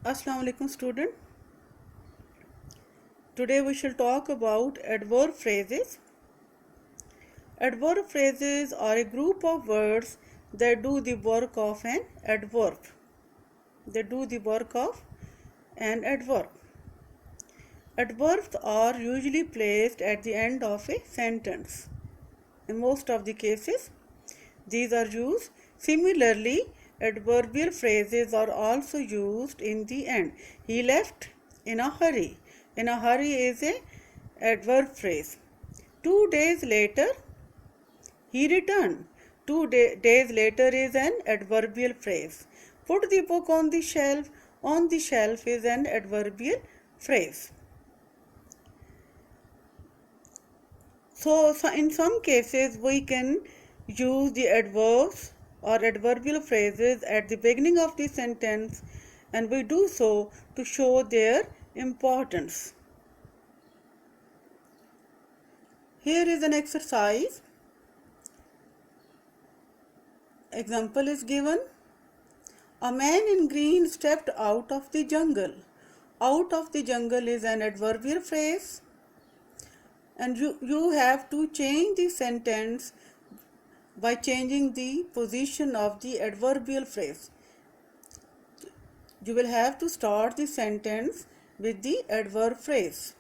Assalamu alaikum student. Today we shall talk about adverb phrases. Adverb phrases are a group of words that do the work of an adverb. They do the work of an adverb. Adverbs are usually placed at the end of a sentence. In most of the cases, these are used. Similarly, adverbial phrases are also used in the end. He left in a hurry. In a hurry is a adverb phrase. 2 days later, he returned. Days later is an adverbial phrase. Put the book on the shelf. On the shelf is an adverbial phrase. So in some cases, we can use the adverbs or adverbial phrases at the beginning of the sentence, and we do so to show their importance. Here is an exercise. Example is given. A man in green stepped out of the jungle. Out of the jungle is an adverbial phrase, and you have to change the sentence by changing the position of the adverbial phrase. You will have to start the sentence with the adverb phrase.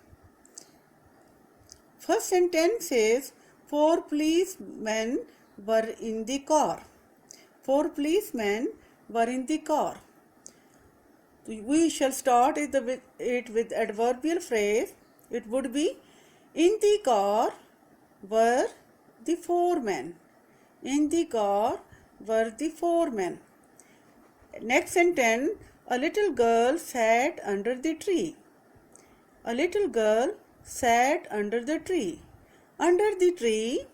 First sentence is, 4 policemen were in the car. 4 policemen were in the car. We shall start it with adverbial phrase. It would be, in the car were the 4 men. In the car were the 4 men. Next sentence, a little girl sat under the tree. A little girl sat under the tree. Under the tree,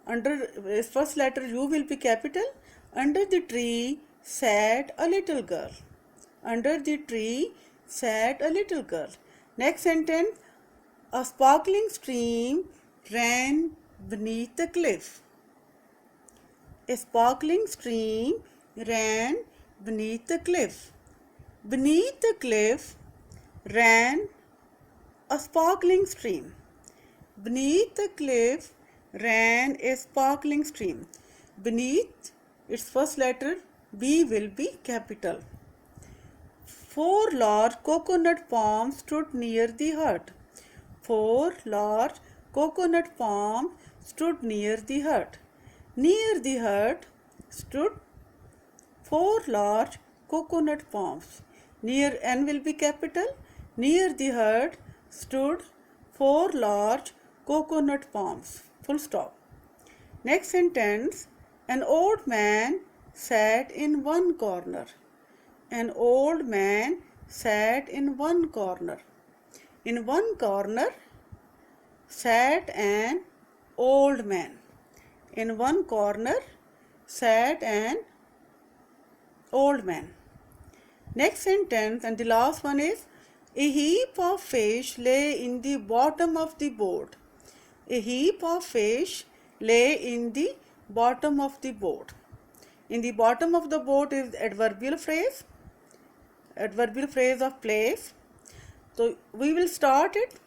under first letter U will be capital. Under the tree sat a little girl. Under the tree sat a little girl. Next sentence, a sparkling stream ran beneath the cliff. A sparkling stream ran beneath the cliff. Beneath the cliff ran a sparkling stream. Beneath the cliff ran a sparkling stream. Beneath, its first letter B will be capital. 4 large coconut palms stood near the hut. 4 large coconut palms stood near the hut. Near the hut stood 4 large coconut palms. Near N will be capital. Near the hut stood 4 large coconut palms. Full stop. Next sentence, an old man sat in one corner. An old man sat in one corner. In one corner sat an old man. In one corner sat an old man. Next sentence and the last one is, a heap of fish lay in the bottom of the boat. A heap of fish lay in the bottom of the boat. In the bottom of the boat is adverbial phrase of place. So we will start it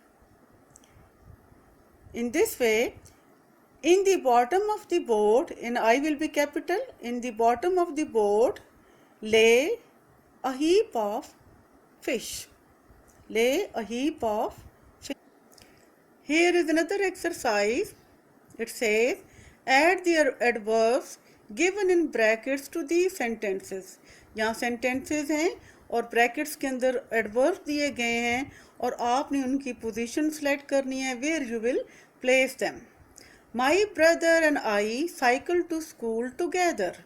in this way. In the bottom of the boat, in I will be capital, in the bottom of the boat lay a heap of fish. Lay a heap of fish. Here is another exercise. It says, add the adverbs given in brackets to these sentences. यहाँ sentences हैं और brackets के अंदर adverbs दिए गए हैं और आपने उनकी position select करनी है, where you will place them. My brother and I cycle to school together.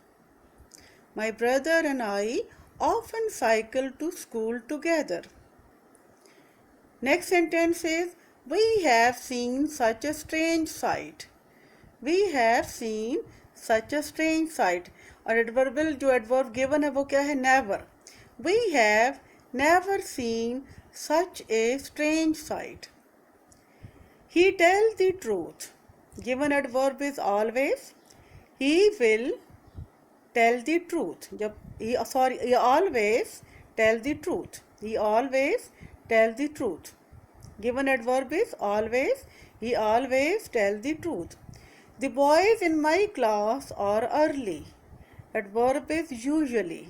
My brother and I often cycle to school together. Next sentence is, we have seen such a strange sight. We have seen such a strange sight. और adverbial जो adverb given है वो क्या है? Never. We have never seen such a strange sight. He tells the truth. Given adverb is always. He will tell the truth. he always tell the truth. He always tell the truth. Given adverb is always. He always tell the truth. The boys in my class are early. Adverb is usually.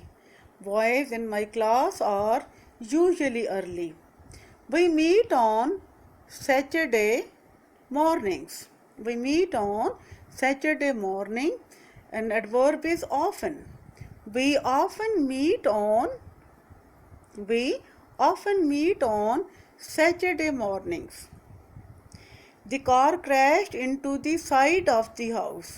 Boys in my class are usually early. We meet on Saturday mornings. We meet on Saturday morning, and adverb is often. We often meet on Saturday mornings. The car crashed into the side of the house.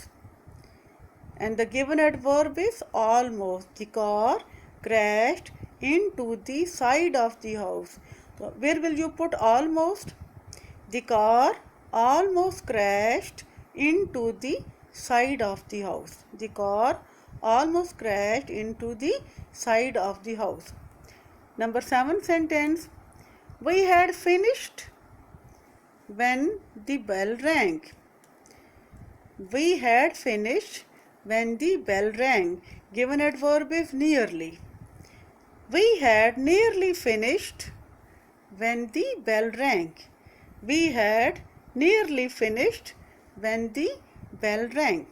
And the given adverb is almost. The car crashed into the side of the house. So where will you put almost? The car almost crashed into the side of the house. The car almost crashed into the side of the house. Number 7 sentence. We had finished when the bell rang. We had finished when the bell rang. Given adverb is nearly. We had nearly finished when the bell rang. We had nearly finished when the bell rang.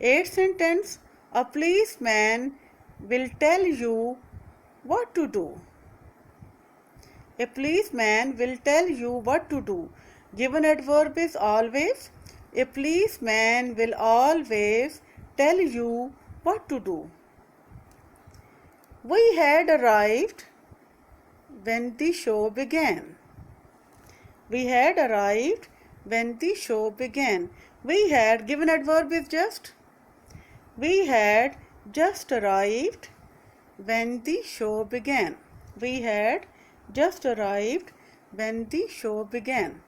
8th sentence. A policeman will tell you what to do. A policeman will tell you what to do. Given adverb is always. A policeman will always tell you what to do. We had arrived when the show began. We had arrived when the show began. We had, given adverb is just. We had just arrived when the show began. We had just arrived when the show began.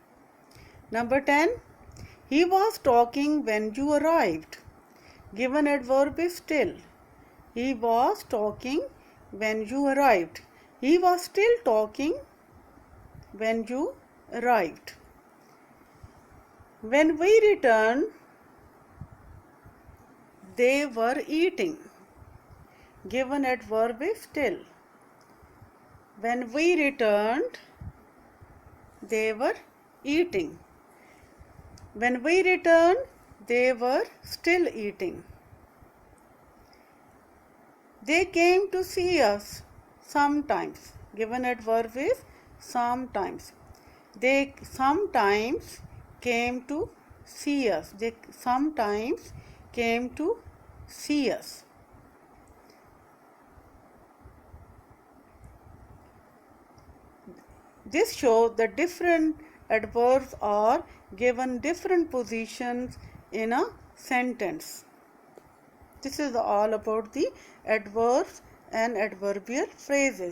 Number 10. He was talking when you arrived. Given adverb is still. He was talking when you arrived. He was still talking when you arrived. When we returned, they were eating. Given adverb is still. When we returned, they were eating. When we returned, they were still eating. They came to see us sometimes. Given adverb is sometimes. They sometimes came to see us. They sometimes came to see us. This shows that different adverbs are given different positions in a sentence. This is all about the adverbs and adverbial phrases.